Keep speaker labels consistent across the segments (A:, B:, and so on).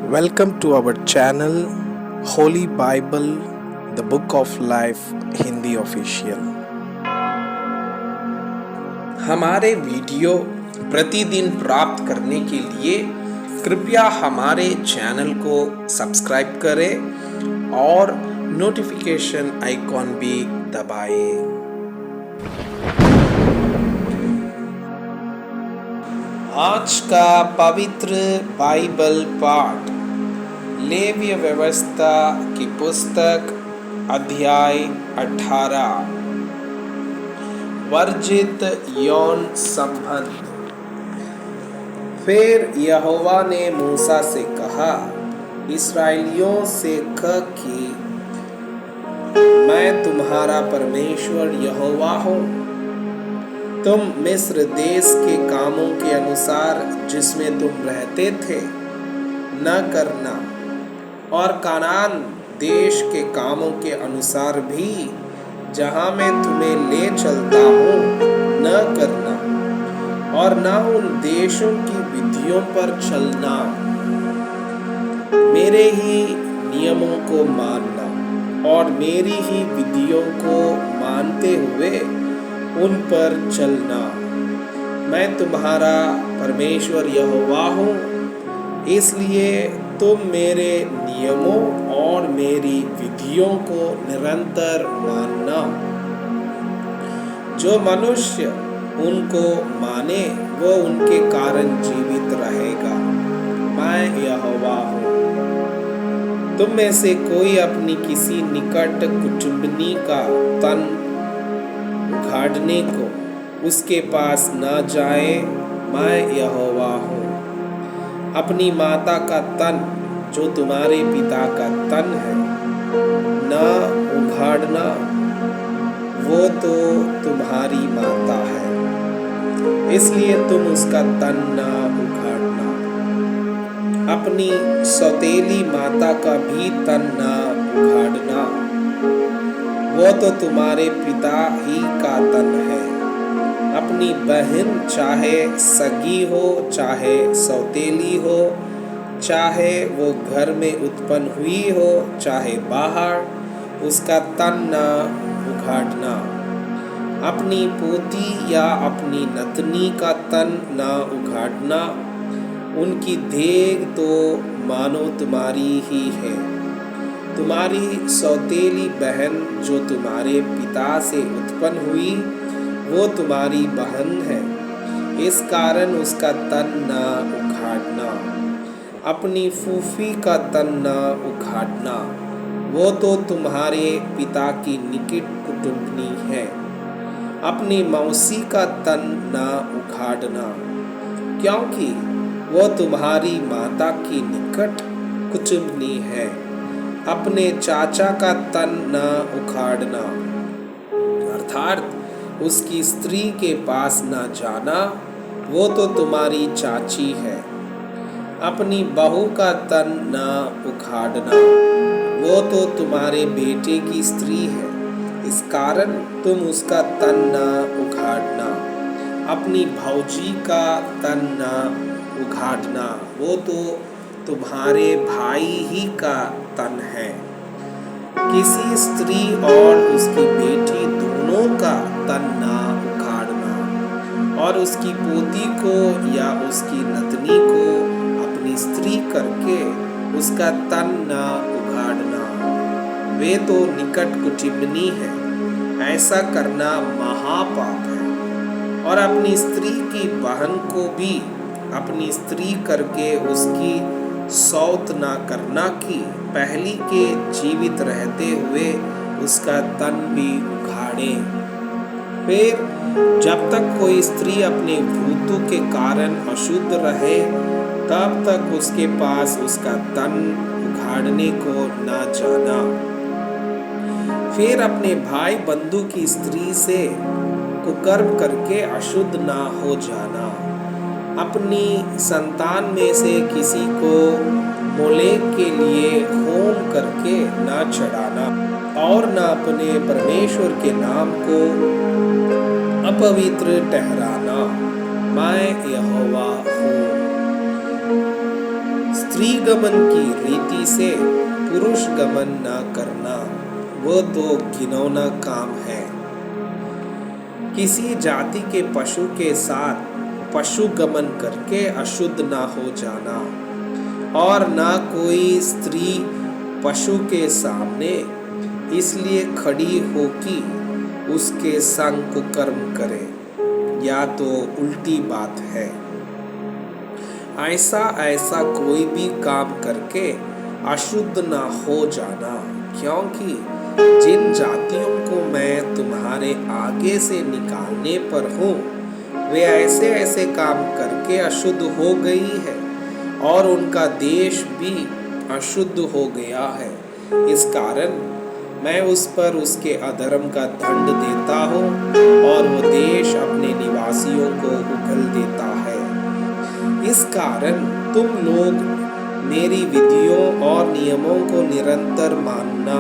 A: Welcome to our channel Holy Bible, the Book of Life Hindi official. हमारे video प्रतिदिन प्राप्त करने के लिए कृपया हमारे चैनल को सब्सक्राइब करें और नोटिफिकेशन आइकॉन भी दबाएं। आज का पवित्र बाइबल पाठ लेव्य व्यवस्था की पुस्तक अध्याय 18 वर्जित यौन संबंध। फिर यहोवा ने मूसा से कहा, इस्राएलियों से कह कि मैं तुम्हारा परमेश्वर यहोवा हूँ। तुम मिस्र देश के कामों के अनुसार जिसमें तुम रहते थे न करना, और कानान देश के कामों के अनुसार भी जहाँ मैं तुम्हें ले चलता हूँ न करना, और न उन देशों की विधियों पर चलना। मेरे ही नियमों को मानना और मेरी ही विधियों को मानते हुए उन पर चलना। मैं तुम्हारा परमेश्वर यहोवा हूँ, इसलिए तुम मेरे नियमों और मेरी विधियों को निरंतर मानना। जो मनुष्य उनको माने वो उनके कारण जीवित रहेगा। मैं यहोवा हूँ। तुम में से कोई अपनी किसी निकट कुटुंबनी का तन उखाड़ने को उसके पास न जाए। मैं यहोवा हूँ। अपनी माता का तन जो तुम्हारे पिता का तन है न उखाड़ना, वो तो तुम्हारी माता है, इसलिए तुम उसका तन न उखाड़ना। अपनी सौतेली माता का भी तन न उखाड़ना, वो तो तुम्हारे पिता ही का तन है। अपनी बहन चाहे सगी हो चाहे सौतेली हो, चाहे वो घर में उत्पन्न हुई हो चाहे बाहर, उसका तन न उखाड़ना। अपनी पोती या अपनी नतनी का तन न उखाड़ना। उनकी देह तो मानो तुम्हारी ही है। तुम्हारी सौतेली बहन जो तुम्हारे पिता से उत्पन्न हुई वो तुम्हारी बहन है, इस कारण उसका तन न उखाड़ना। अपनी फूफी का तन न उखाड़ना, वो तो तुम्हारे पिता की निकट कुटुंबनी है। अपनी मौसी का तन न उखाड़ना, क्योंकि वो तुम्हारी माता की निकट कुटुंबनी है। अपने चाचा का तन न उखाड़ना, अर्थात उसकी स्त्री के पास न जाना, वो तो तुम्हारी चाची है। अपनी बहू का तन न उखाड़ना, वो तो तुम्हारे बेटे की स्त्री है, इस कारण तुम उसका तन न उखाड़ना। अपनी भौजी का तन न उखाड़ना, वो तो तुम्हारे भाई ही का तन है। किसी स्त्री और उसकी बेटी दोनों का तन न उखाड़ना, और उसकी पोती को या उसकी नतनी को अपनी स्त्री करके उसका तन न उखाड़ना। वे तो निकट कुटुंबनी है, ऐसा करना महापाप है। और अपनी स्त्री की बहन को भी अपनी स्त्री करके उसकी सौत ना करना कि पहली के जीवित रहते हुए उसका तन भी उखाड़े। फिर जब तक कोई स्त्री अपने भूतु के कारण अशुद्ध रहे तब तक उसके पास उसका तन उखाड़ने को न जाना। फिर अपने भाई बंधु की स्त्री से कुकर्म करके अशुद्ध ना हो जाना। अपनी संतान में से किसी को मोलेक के लिए होम करके न चढ़ाना, और न अपने परमेश्वर के नाम को अपवित्र ठहराना। मैं यहोवा हूँ। स्त्री गमन की रीति से पुरुष गमन न करना वो तो घिनौना काम है। किसी जाति के पशु के साथ पशु गमन करके अशुद्ध ना हो जाना और ना कोई स्त्री पशु के सामने इसलिए खड़ी हो कि उसके संग कुकर्म करे, या तो उल्टी बात है। ऐसा कोई भी काम करके अशुद्ध ना हो जाना, क्योंकि जिन जातियों को मैं तुम्हारे आगे से निकालने पर हूँ वे ऐसे काम करके अशुद्ध हो गई है और उनका देश भी अशुद्ध हो गया है। इस कारण मैं उस पर उसके अधर्म का दंड देता हूँ और वो देश अपने निवासियों को उगल देता है। इस कारण तुम लोग मेरी विधियों और नियमों को निरंतर मानना,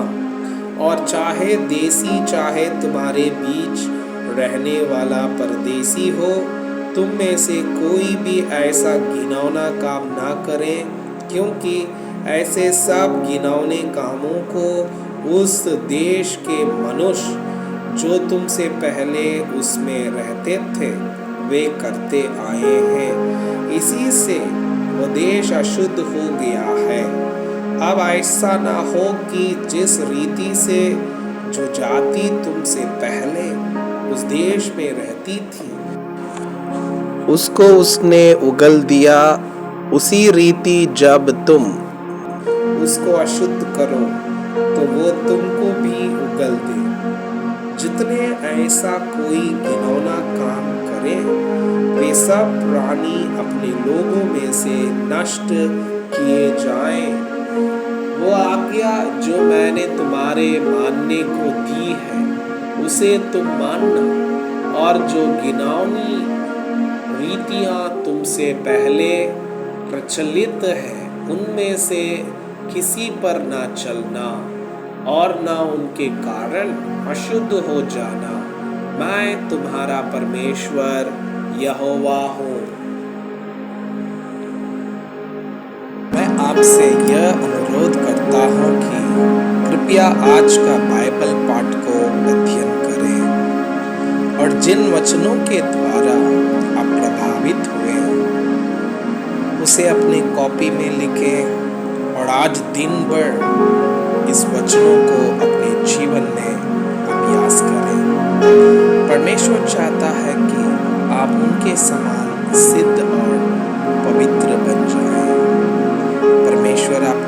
A: और चाहे देशी चाहे तुम्हारे बीच रहने वाला परदेशी हो, तुम में से कोई भी ऐसा घिनौना काम ना करे, क्योंकि ऐसे सब घिनौने कामों को उस देश के मनुष्य जो तुमसे पहले उसमें रहते थे वे करते आए हैं। इसी से वो देश अशुद्ध हो गया है। अब ऐसा ना हो कि जिस रीति से जो जाति तुमसे पहले उस देश में रहती थी उसको उसने उगल दिया, उसी रीति जब तुम उसको अशुद्ध करो तो वो तुमको भी उगल दे। जितने ऐसा कोई घिनौना काम करे वे सब प्राणी अपने लोगों में से नष्ट किए जाएं। वो आज्ञा जो मैंने तुम्हारे मानने को दी है उसे तुम मानना, और जो घिनौनी रीतियां तुमसे पहले प्रचलित है उनमें से किसी पर ना चलना और ना उनके कारण अशुद्ध हो जाना। मैं तुम्हारा परमेश्वर यहोवा हूँ। मैं आपसे यह अनुरोध करता हूँ कि कृपया आज का बाइबल पाठ को अध्ययन करें और जिन वचनों के द्वारा आप प्रभावित हुए उसे अपनी कॉपी में लिखें और आज दिन भर इस वचनों को अपने जीवन में अभ्यास करें। परमेश्वर चाहता है कि आप उनके समान सिद्ध और पवित्र बन जाएं। परमेश्वर आप